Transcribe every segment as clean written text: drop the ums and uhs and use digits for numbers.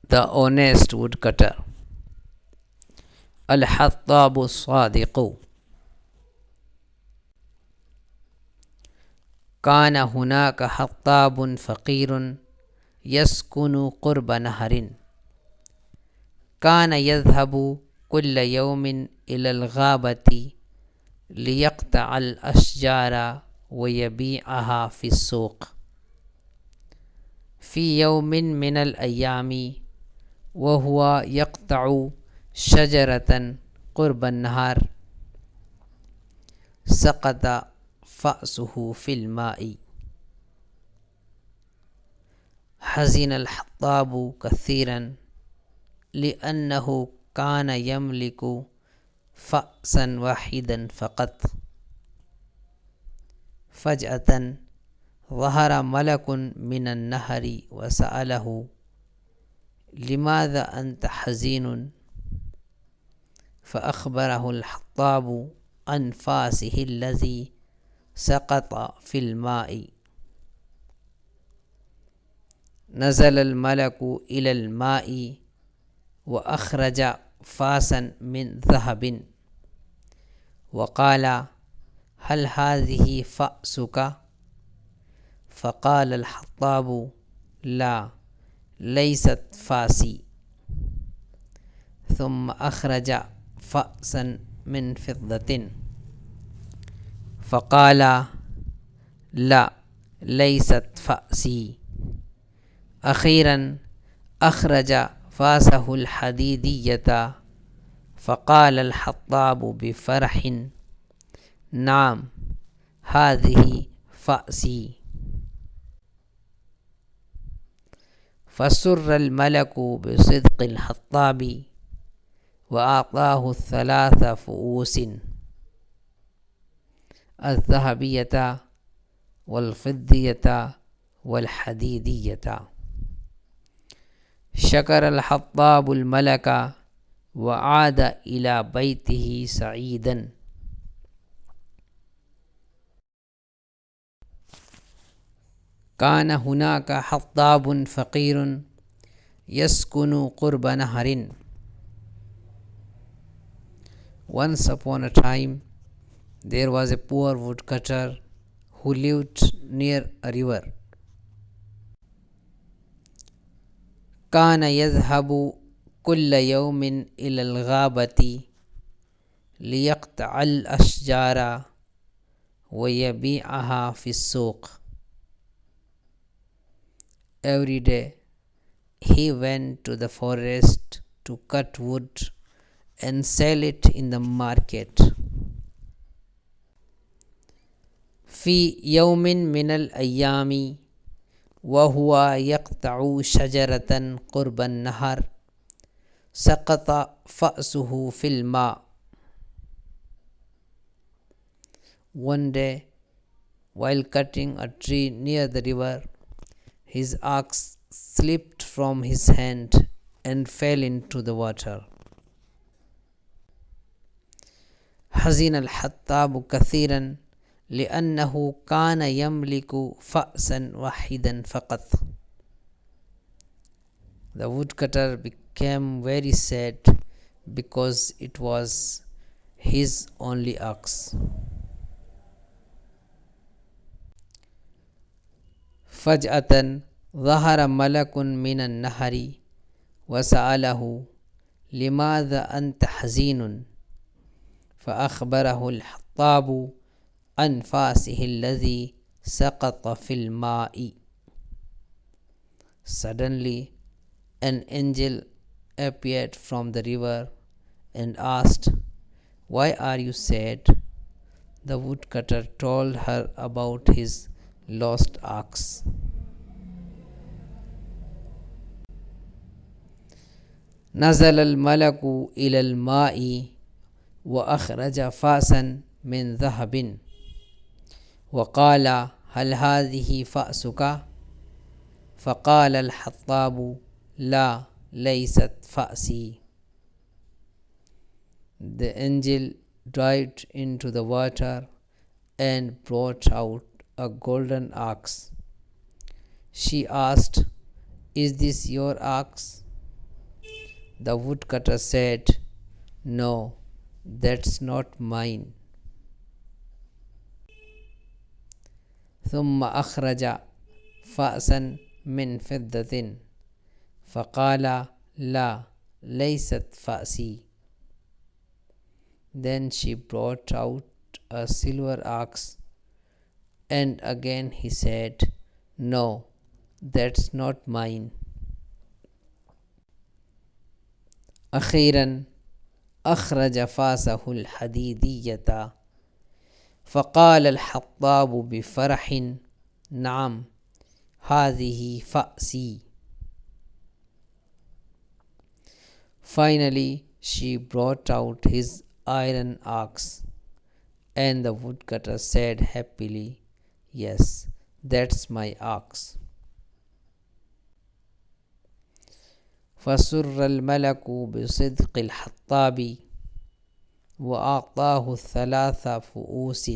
The Honest Woodcutter. الحطاب الصادق. كان هناك حطاب فقير يسكن قرب نهر. كان يذهب كل يوم إلى الغابة ليقطع الأشجار ويبيعها في السوق. في يوم من الأيام وهو يقطع شجرة قرب النهر سقط فأسه في الماء. حزن الحطاب كثيرا لأنه كان يملك فأسا واحدا فقط. فجأة ظهر ملك من النهر وسأله: لماذا أنت حزين؟ فأخبره الحطاب عن فأسه الذي سقط في الماء. نزل الملك إلى الماء وأخرج فأسا من ذهب وقال: هل هذه فأسك؟ فقال الحطاب: لا، ليست فأسي. ثم أخرج فأسا من فضة فقال: لا، ليست فأسي. أخيرا أخرج فأسه الحديدية فقال الحطاب بفرح: نعم، هذه فأسي. فسر الملك بصدق الحطاب وأعطاه 3 فؤوس: الذهبية والفضية والحديدية. شكر الحطاب الملك وعاد إلى بيته سعيدا. كان هناك حطاب فقير يسكن قرب نهر. Once upon a time, there was a poor woodcutter who lived near a river. كان يذهب كل يوم إلى الغابة ليقطع الأشجار ويبيعها في السوق. Every day he went to the forest to cut wood and sell it in the market. في يوم من الأيام وهو يقطع شجرة قرب النهر سقط فأسه في الماء. One day, while cutting a tree near the river, his axe slipped from his hand and fell into the water. حزن الحطاب كثيرا لأنه كان يملك فأسا واحدا فقط. The woodcutter became very sad because it was his only axe. فجأة ظهر ملك من النهر وسأله: لماذا أنت حزين؟ فأخبره الحطاب عن فأسه الذي سقط في الماء. Suddenly an angel appeared from the river and asked, "Why are you sad?" The woodcutter told her about his lost axe. نزل الملك إلى الماء وأخرج فأسا من ذهب وقال: هل هذه فأسك؟ فقال الحطاب: لا، ليست فأسي. The angel dived into the water and brought out a golden axe. She asked, "Is this your axe?" The woodcutter said, "No, that's not mine." ثم أخرج فأسا من فضة فقال لا ليست فأسي. Then she brought out a silver ox, and again he said, "No, that's not mine." أخيرا أخرج فاسه الحديدية فقال الحطاب بفرح: نعم، هذه فأسي. Finally, she brought out his iron ox, and the woodcutter said happily, "Yes, that's my ox." فسر الملك بصدق الحطاب وأعطاه 3 فؤوس،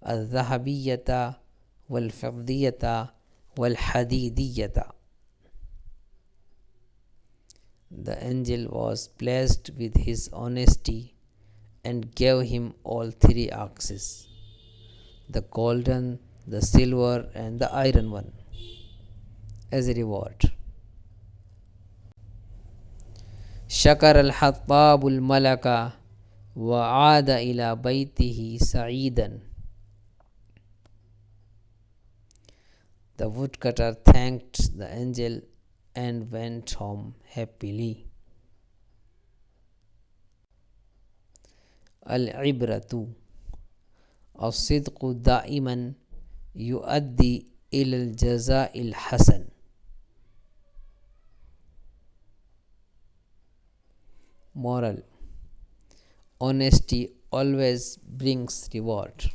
الذهبية والفضية والحديدية. The angel was pleased with his honesty and gave him all 3 oxes, the golden, the silver, and the iron one, as a reward. شكر الحطاب الملك وعاد إلى بيته سعيدا. The woodcutter thanked the angel and went home happily. العبرة: الصدق دائما يؤدي إلى الجزاء الحسن. Moral: honesty always brings reward.